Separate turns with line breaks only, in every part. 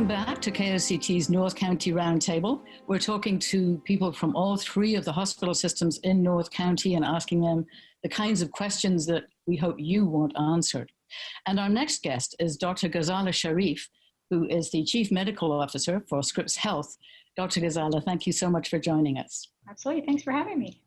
Welcome back to KOCT's North County Roundtable. We're talking to people from all three of the hospital systems in North County and asking them the kinds of questions that we hope you want answered. And our next guest is Dr. Ghazala Sharif, who is the Chief Medical Officer for Scripps Health. Dr. Ghazala, thank you so much for joining us.
Absolutely. Thanks for having me.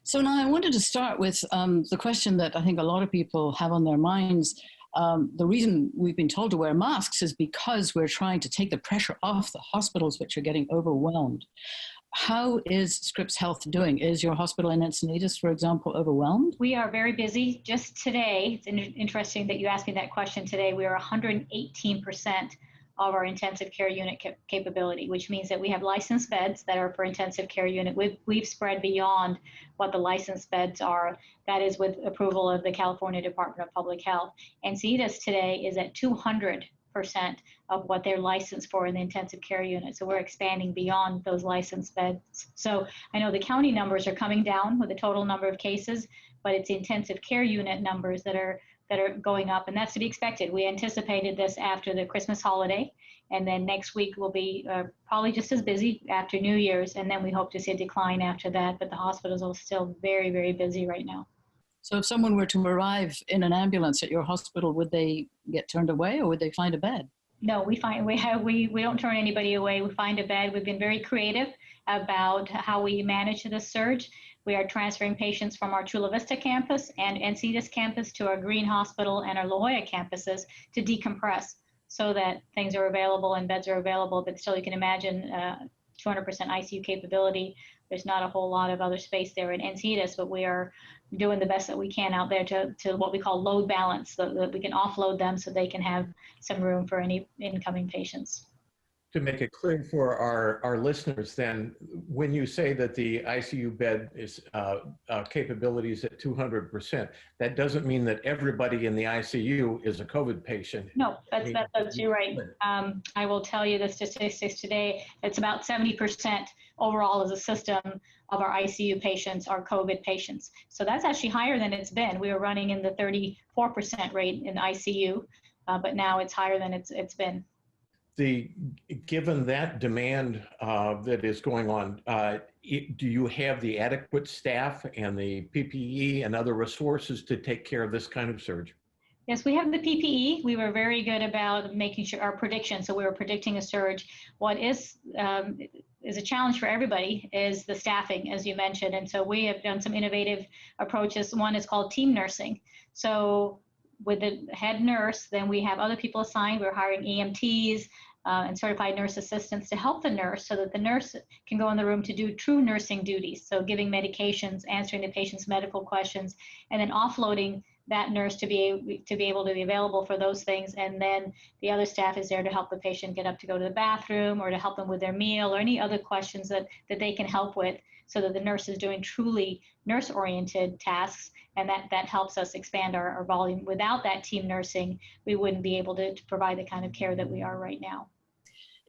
So now I wanted to start with the question that I think a lot of people have on their minds. The reason we've been told to wear masks is because we're trying to take the pressure off the hospitals, which are getting overwhelmed. How is Scripps Health doing? Is your hospital in Encinitas, for example, overwhelmed?
We are very busy. Just today, it's interesting that you asked me that question today, we are 118% of our intensive care unit capability, which means that we have licensed beds that are for intensive care unit. We've spread beyond what the licensed beds are. That is with approval of the California Department of Public Health. And CEDAS today is at 200% of what they're licensed for in the intensive care unit. So we're expanding beyond those licensed beds. So I know the county numbers are coming down with the total number of cases, but it's the intensive care unit numbers that are going up, and that's to be expected. We anticipated this after the Christmas holiday, and then next week will be probably just as busy after New Year's, and then we hope to see a decline after that, but the hospitals are still very, very busy right now.
So if someone were to arrive in an ambulance at your hospital, would they get turned away or would they find a bed?
No, we don't turn anybody away. We find a bed. We've been very creative about how we manage this surge. We are transferring patients from our Chula Vista campus and Encinitas campus to our Green Hospital and our La Jolla campuses to decompress so that things are available and beds are available. But still, you can imagine 200% ICU capability. There's not a whole lot of other space there in Encinitas, but we are doing the best that we can out there to what we call load balance, so that we can offload them so they can have some room for any incoming patients.
To make it clear for our listeners then, when you say that the ICU bed is capabilities at 200%, that doesn't mean that everybody in the ICU is a COVID patient.
No, that's you're right. I will tell you the statistics today. It's about 70% overall as a system of our ICU patients are COVID patients. So that's actually higher than it's been. We were running in the 34% rate in the ICU, but now it's higher than it's been.
Given that demand that is going on, do you have the adequate staff and the PPE and other resources to take care of this kind of surge?
Yes, we have the PPE. We were very good about making sure our prediction. So we were predicting a surge. What is a challenge for everybody is the staffing, as you mentioned. And so we have done some innovative approaches. One is called team nursing. So with the head nurse, then we have other people assigned. We're hiring EMTs and certified nurse assistants to help the nurse so that the nurse can go in the room to do true nursing duties. So giving medications, answering the patient's medical questions, and then offloading that nurse to be able to be available for those things. And then the other staff is there to help the patient get up to go to the bathroom or to help them with their meal or any other questions that they can help with, so that the nurse is doing truly nurse-oriented tasks, and that helps us expand our volume. Without that team nursing, we wouldn't be able to provide the kind of care that we are right now.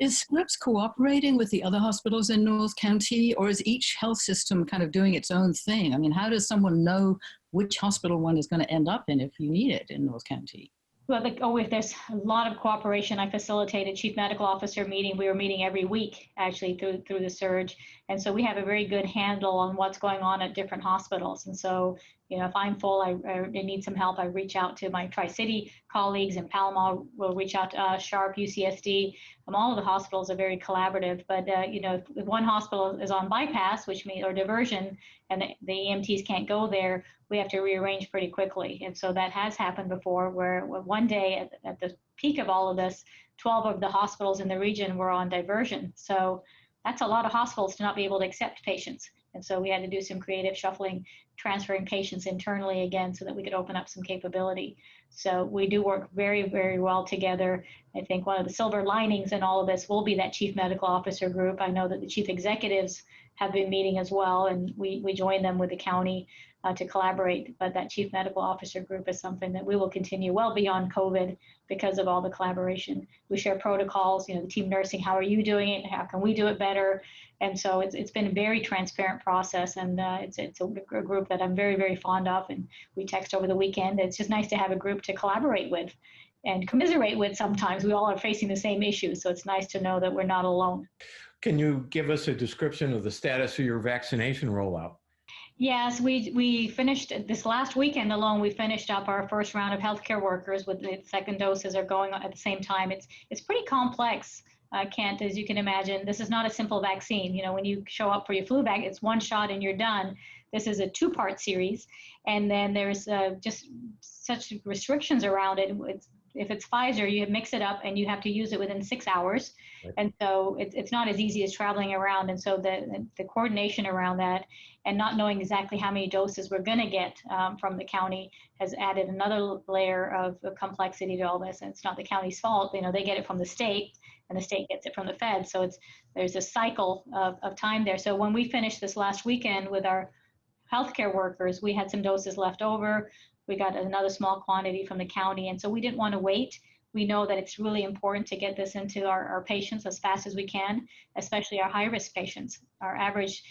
Is Scripps cooperating with the other hospitals in North County, or is each health system kind of doing its own thing? I mean, how does someone know which hospital one is going to end up in if you need it in North County?
Well, there's a lot of cooperation. I facilitated Chief Medical Officer meeting. We were meeting every week, actually, through the surge. And so we have a very good handle on what's going on at different hospitals. And so, if I'm full, I need some help, I reach out to my Tri-City colleagues, and Palomar will reach out to Sharp, UCSD. All of the hospitals are very collaborative. But, if one hospital is on bypass, which means, or diversion, and the EMTs can't go there, we have to rearrange pretty quickly. And so that has happened before, where one day at the peak of all of this, 12 of the hospitals in the region were on diversion. So that's a lot of hospitals to not be able to accept patients. And so we had to do some creative shuffling, transferring patients internally again so that we could open up some capability. So we do work very, very well together. I think one of the silver linings in all of this will be that Chief Medical Officer group. I know that the chief executives have been meeting as well, and we join them with the county to collaborate. But that Chief Medical Officer group is something that we will continue well beyond COVID because of all the collaboration. We share protocols, the team nursing, how are you doing it? How can we do it better? And so it's been a very transparent process, and it's a group that I'm very, very fond of, and we text over the weekend. It's just nice to have a group to collaborate with. and commiserate with sometimes. We all are facing the same issues, so it's nice to know that we're not alone.
Can you give us a description of the status of your vaccination rollout?
Yes, we finished this last weekend alone. We finished up our first round of healthcare workers with the second doses are going on at the same time. It's pretty complex, Kent, as you can imagine. This is not a simple vaccine. You know, when you show up for your flu vac, it's one shot and you're done. This is a two-part series, and then there's just such restrictions around it. If it's Pfizer, you mix it up and you have to use it within 6 hours. Right. And so it's not as easy as traveling around. And so the coordination around that and not knowing exactly how many doses we're going to get from the county has added another layer of complexity to all this. And it's not the county's fault. You know, they get it from the state and the state gets it from the Fed. So there's a cycle of time there. So when we finished this last weekend with our healthcare workers, we had some doses left over. We got another small quantity from the county. And so we didn't want to wait. We know that it's really important to get this into our patients as fast as we can, especially our high-risk patients. Our average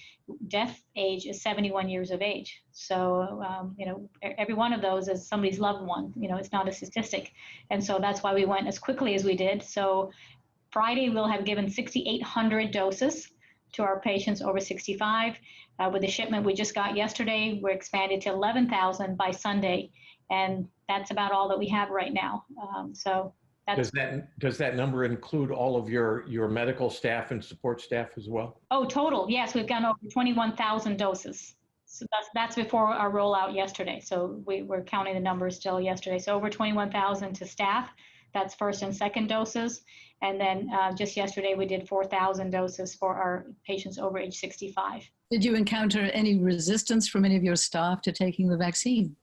death age is 71 years of age. So, you know, every one of those is somebody's loved one. You know, it's not a statistic. And so that's why we went as quickly as we did. So Friday, we'll have given 6,800 doses to our patients over 65. With the shipment we just got yesterday, we're expanded to 11,000 by Sunday, and that's about all that we have right now. So that's,
does that number include all of your medical staff and support staff as well?
Oh, total, yes, we've gone over 21,000 doses. So that's before our rollout yesterday. So we're counting the numbers still yesterday. So over 21,000 to staff. That's first and second doses. And then just yesterday, we did 4,000 doses for our patients over age 65.
Did you encounter any resistance from any of your staff to taking the vaccine?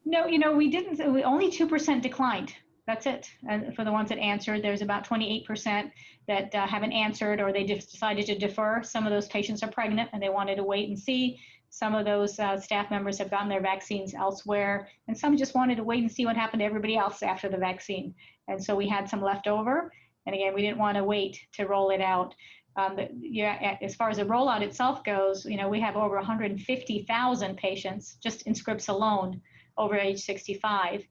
No, you know, we didn't. Only 2% declined. That's it. And for the ones that answered, there's about 28% that haven't answered, or they just decided to defer. Some of those patients are pregnant and they wanted to wait and see. Some of those staff members have gotten their vaccines elsewhere, and some just wanted to wait and see what happened to everybody else after the vaccine. And so we had some left over. And again, we didn't want to wait to roll it out. As far as the rollout itself goes, you know, we have over 150,000 patients just in Scripps alone over age 65.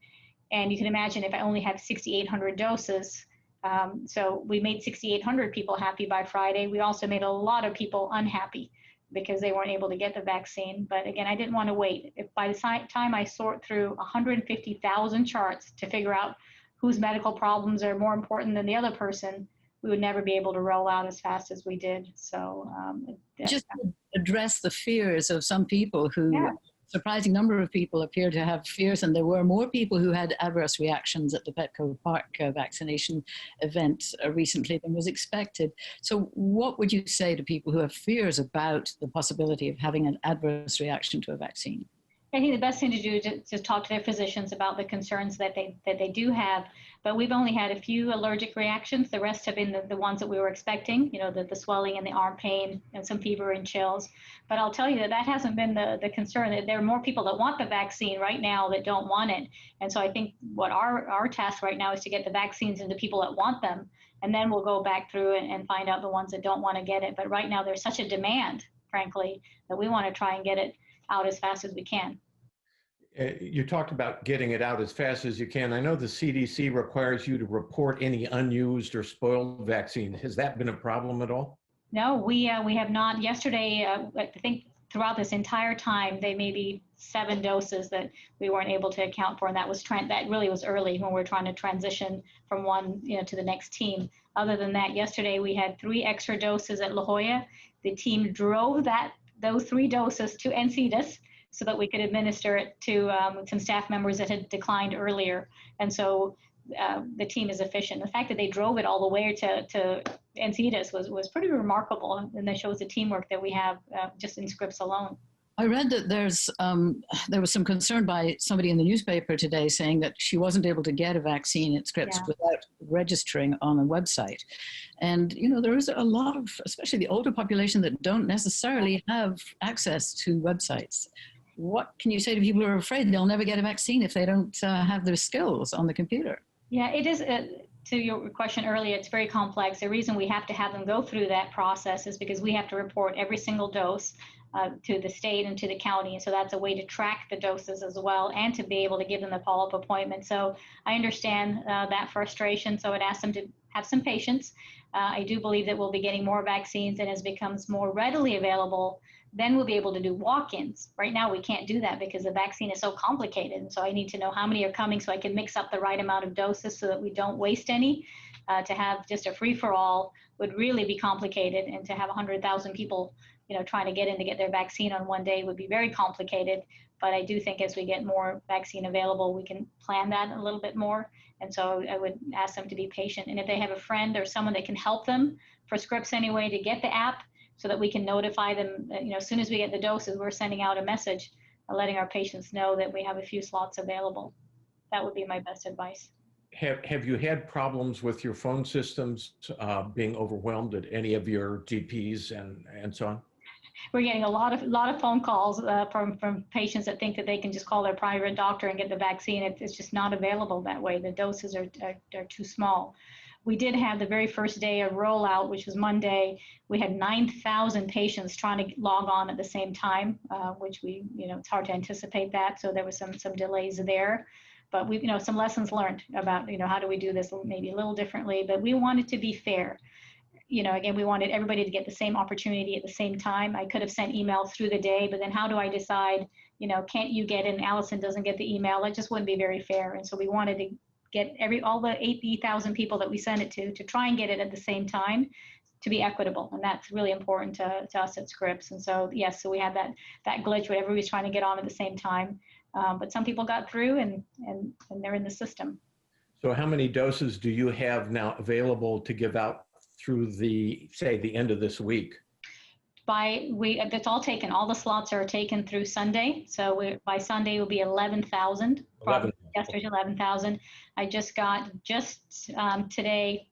And you can imagine if I only have 6,800 doses, so we made 6,800 people happy by Friday. We also made a lot of people unhappy because they weren't able to get the vaccine. But again, I didn't want to wait. If by the time I sort through 150,000 charts to figure out whose medical problems are more important than the other person, we would never be able to roll out as fast as we did. So
just to address the fears of some people who, yeah. Surprising number of people appear to have fears, and there were more people who had adverse reactions at the Petco Park vaccination event recently than was expected. So what would you say to people who have fears about the possibility of having an adverse reaction to a vaccine?
I think the best thing to do is to talk to their physicians about the concerns that they do have. But we've only had a few allergic reactions. The rest have been the ones that we were expecting, you know, the swelling and the arm pain and some fever and chills. But I'll tell you that hasn't been the concern. There are more people that want the vaccine right now that don't want it. And so I think what our task right now is to get the vaccines into people that want them. And then we'll go back through and find out the ones that don't want to get it. But right now there's such a demand, frankly, that we want to try and get it out as fast as we can.
You talked about getting it out as fast as you can. I know the CDC requires you to report any unused or spoiled vaccine. Has that been a problem at all?
No, we have not. Yesterday, I think throughout this entire time, they may be 7 doses that we weren't able to account for, and that really was early when we were trying to transition from one to the next team. Other than that, yesterday we had 3 extra doses at La Jolla. The team drove those 3 doses to Encinitas so that we could administer it to some staff members that had declined earlier. And so the team is efficient. The fact that they drove it all the way to Encinitas was pretty remarkable, and that shows the teamwork that we have just in Scripps alone.
I read that there was some concern by somebody in the newspaper today saying that she wasn't able to get a vaccine at Scripps without registering on a website. And, you know, there is a lot of, especially the older population, that don't necessarily have access to websites. What can you say to people who are afraid they'll never get a vaccine if they don't have their skills on the computer?
Yeah, it is. To your question earlier, it's very complex. The reason we have to have them go through that process is because we have to report every single dose. to the state and to the county. And so that's a way to track the doses as well and to be able to give them the follow-up appointment. So I understand that frustration. So I'd ask them to have some patience. I do believe that we'll be getting more vaccines, and as it becomes more readily available, then we'll be able to do walk-ins. Right now, we can't do that because the vaccine is so complicated. And so I need to know how many are coming so I can mix up the right amount of doses so that we don't waste any. To have just a free-for-all would really be complicated, and to have 100,000 people, trying to get in to get their vaccine on one day would be very complicated. But I do think as we get more vaccine available, we can plan that a little bit more. And so I would ask them to be patient. And if they have a friend or someone that can help them, for Scripps anyway, to get the app so that we can notify them, as soon as we get the doses, we're sending out a message letting our patients know that we have a few slots available. That would be my best advice.
Have you had problems with your phone systems being overwhelmed at any of your GPs and so on?
We're getting a lot of phone calls from patients that think that they can just call their private doctor and get the vaccine. It's just not available that way. The doses are too small. We did have the very first day of rollout, which was Monday. We had 9,000 patients trying to log on at the same time, which it's hard to anticipate that. So there was some delays there. But we, some lessons learned about, how do we do this maybe a little differently, but we wanted to be fair. Again, we wanted everybody to get the same opportunity at the same time. I could have sent emails through the day, but then how do I decide, can't you get in, Allison doesn't get the email? It just wouldn't be very fair. And so we wanted to get all the 80,000 people that we sent it to try and get it at the same time, to be equitable. And that's really important to us at Scripps. And so, yes, so we had that glitch where everybody's trying to get on at the same time. But some people got through and they're in the system.
So how many doses do you have now available to give out through the end of this week?
It's all taken. All the slots are taken through Sunday. So by Sunday will be 11,000. Yesterday's 11,000. I just got today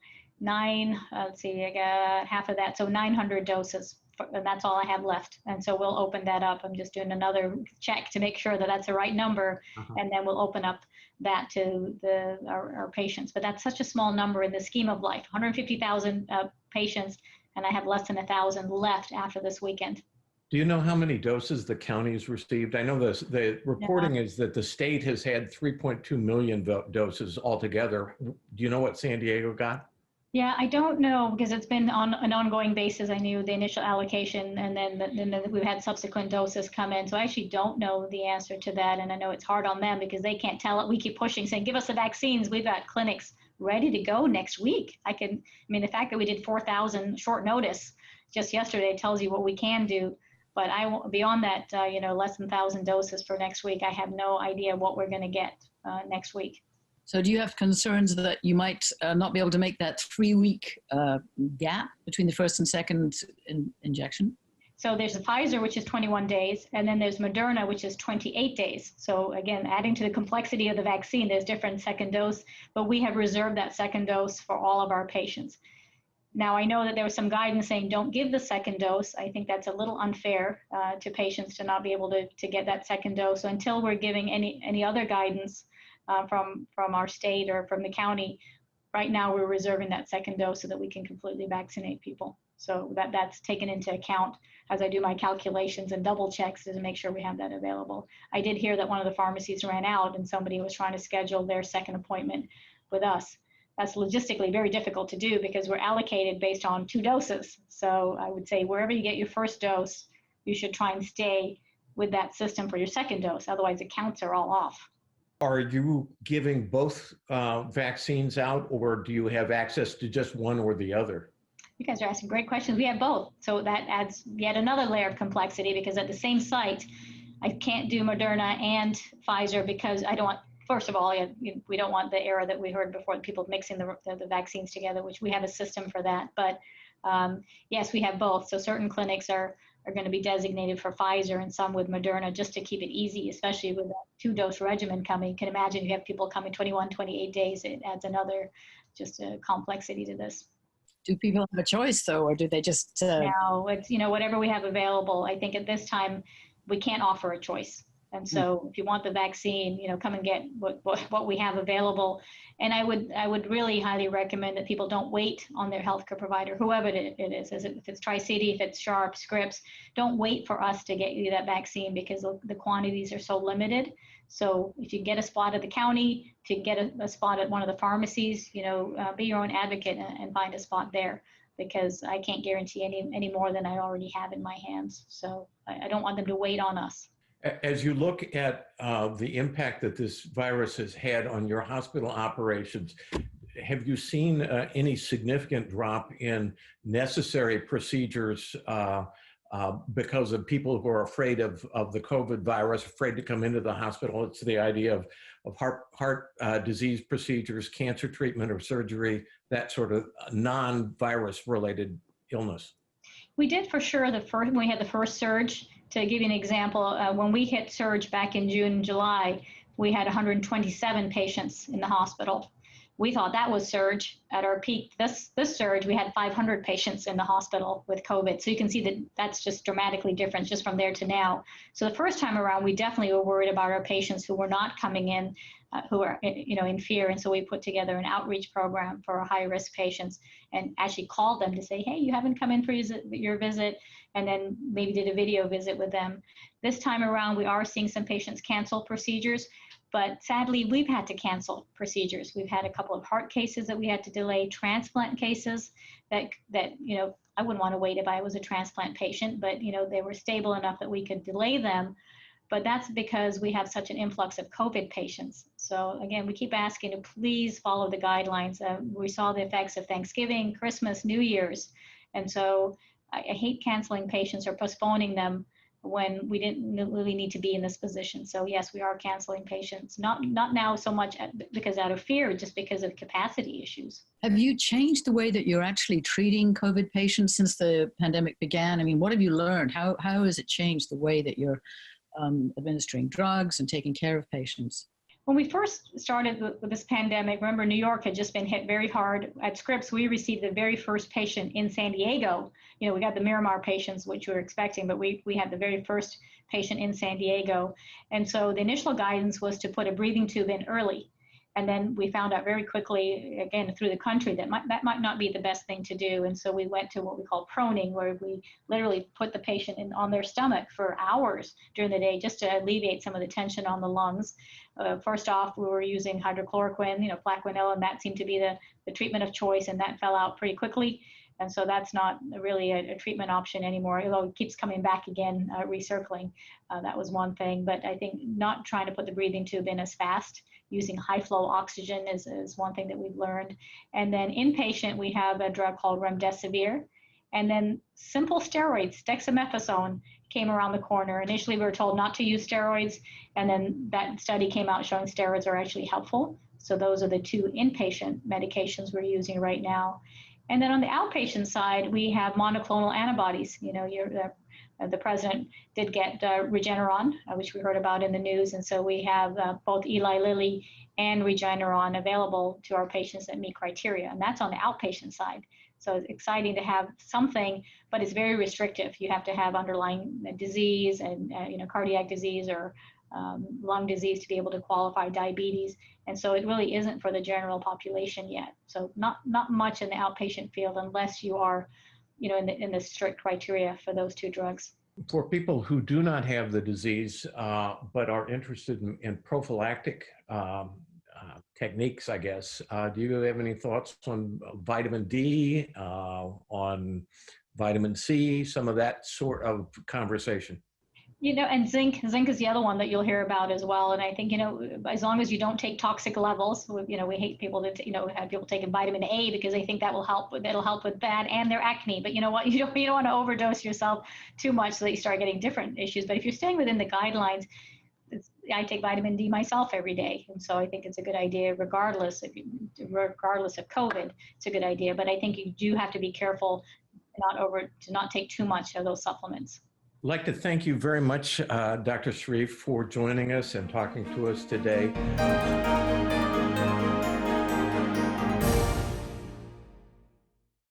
I got half of that. So 900 doses. And that's all I have left. And so we'll open that up. I'm just doing another check to make sure that that's the right number. And then we'll open up that to our patients. But that's such a small number in the scheme of life, 150,000 patients, and I have less than 1,000 left after this weekend.
Do you know how many doses the county's received? I know the reporting is that the state has had 3.2 million doses altogether. Do you know what San Diego got?
Yeah, I don't know, because it's been on an ongoing basis. I knew the initial allocation, and then we've had subsequent doses come in. So I actually don't know the answer to that. And I know it's hard on them because they can't tell it. We keep pushing, saying, give us the vaccines. We've got clinics ready to go next week. The fact that we did 4,000 short notice just yesterday tells you what we can do. But beyond that, less than 1,000 doses for next week, I have no idea what we're going to get next week.
So do you have concerns that you might not be able to make that 3-week gap between the first and second injection?
So there's the Pfizer, which is 21 days, and then there's Moderna, which is 28 days. So again, adding to the complexity of the vaccine, there's different second dose, but we have reserved that second dose for all of our patients. Now, I know that there was some guidance saying don't give the second dose. I think that's a little unfair to patients to not be able to get that second dose. So until we're giving any other guidance from our state or from the county, right now we're reserving that second dose so that we can completely vaccinate people. So that's taken into account as I do my calculations and double checks to make sure we have that available. I did hear that one of the pharmacies ran out and somebody was trying to schedule their second appointment with us. That's logistically very difficult to do because we're allocated based on 2 doses. So I would say wherever you get your first dose, you should try and stay with that system for your second dose. Otherwise, the counts are all off.
Are you giving both vaccines out, or do you have access to just one or the other?
You guys are asking great questions. We have both. So that adds yet another layer of complexity because at the same site, I can't do Moderna and Pfizer because I don't want, first of all, we don't want the error that we heard before, people mixing the vaccines together, which we have a system for that. But yes, we have both. So certain clinics are going to be designated for Pfizer and some with Moderna just to keep it easy, especially with a 2-dose regimen coming. You can imagine you have people coming 21, 28 days. It adds another just a complexity to this.
Do people have a choice though, or do they just?
No, it's, whatever we have available. I think at this time, we can't offer a choice. And so if you want the vaccine, come and get what we have available. And I would really highly recommend that people don't wait on their healthcare provider, whoever it is. If it's Tri-City, if it's Sharp, Scripps, don't wait for us to get you that vaccine because the quantities are so limited. So if you get a spot at the county, if you get a spot at one of the pharmacies, be your own advocate and find a spot there, because I can't guarantee any more than I already have in my hands. So I don't want them to wait on us.
As you look at the impact that this virus has had on your hospital operations, have you seen any significant drop in necessary procedures because of people who are afraid of the COVID virus, afraid to come into the hospital? It's the idea of heart disease procedures, cancer treatment or surgery, that sort of non-virus related illness.
We did for sure when we had the first surge. To give you an example, when we hit surge back in June and July, we had 127 patients in the hospital. We thought that was surge. At our peak, this surge, we had 500 patients in the hospital with COVID. So you can see that's just dramatically different just from there to now. So the first time around, we definitely were worried about our patients who were not coming in, who are in fear. And so we put together an outreach program for our high-risk patients and actually called them to say, hey, you haven't come in for your visit, and then maybe did a video visit with them. This time around, we are seeing some patients cancel procedures, but sadly, we've had to cancel procedures. We've had a couple of heart cases that we had to delay, transplant cases that I wouldn't want to wait if I was a transplant patient, but they were stable enough that we could delay them. But that's because we have such an influx of COVID patients. So again, we keep asking to please follow the guidelines. We saw the effects of Thanksgiving, Christmas, New Year's. And so I hate canceling patients or postponing them when we didn't really need to be in this position. So yes, we are canceling patients, not now so much because out of fear, just because of capacity issues.
Have you changed the way that you're actually treating COVID patients since the pandemic began? I mean, what have you learned? How has it changed the way that you're administering drugs and taking care of patients?
When we first started with this pandemic, remember New York had just been hit very hard. At Scripps, we received the very first patient in San Diego. We got the Miramar patients, which we were expecting, but we had the very first patient in San Diego. And so the initial guidance was to put a breathing tube in early. And then we found out very quickly, again, through the country, that might not be the best thing to do. And so we went to what we call proning, where we literally put the patient on their stomach for hours during the day just to alleviate some of the tension on the lungs. First off, we were using hydrochloroquine, Plaquenil, and that seemed to be the treatment of choice, and that fell out pretty quickly. And so that's not really a treatment option anymore, although it keeps coming back again, recircling. That was one thing. But I think not trying to put the breathing tube in as fast, using high flow oxygen is one thing that we've learned. And then inpatient, we have a drug called remdesivir. And then simple steroids, dexamethasone, came around the corner. Initially, we were told not to use steroids, and then that study came out showing steroids are actually helpful. So those are the two inpatient medications we're using right now. And then on the outpatient side, we have monoclonal antibodies. The president did get Regeneron, which we heard about in the news. And so we have both Eli Lilly and Regeneron available to our patients that meet criteria. And that's on the outpatient side. So it's exciting to have something, but it's very restrictive. You have to have underlying disease and cardiac disease or lung disease to be able to qualify, diabetes. And so it really isn't for the general population yet. So not much in the outpatient field unless you are, in the strict criteria for those two drugs.
For people who do not have the disease, but are interested in prophylactic techniques, I guess, do you have any thoughts on vitamin D, on vitamin C, some of that sort of conversation?
And zinc is the other one that you'll hear about as well. And I think, as long as you don't take toxic levels, we hate people that, have people taking vitamin A because they think that'll help with that and their acne. But you know what, you don't want to overdose yourself too much so that you start getting different issues. But if you're staying within the guidelines, I take vitamin D myself every day. And so I think it's a good idea, regardless of COVID, it's a good idea. But I think you do have to be careful to not take too much of those supplements.
I'd like to thank you very much, Dr. Sharif, for joining us and talking to us today.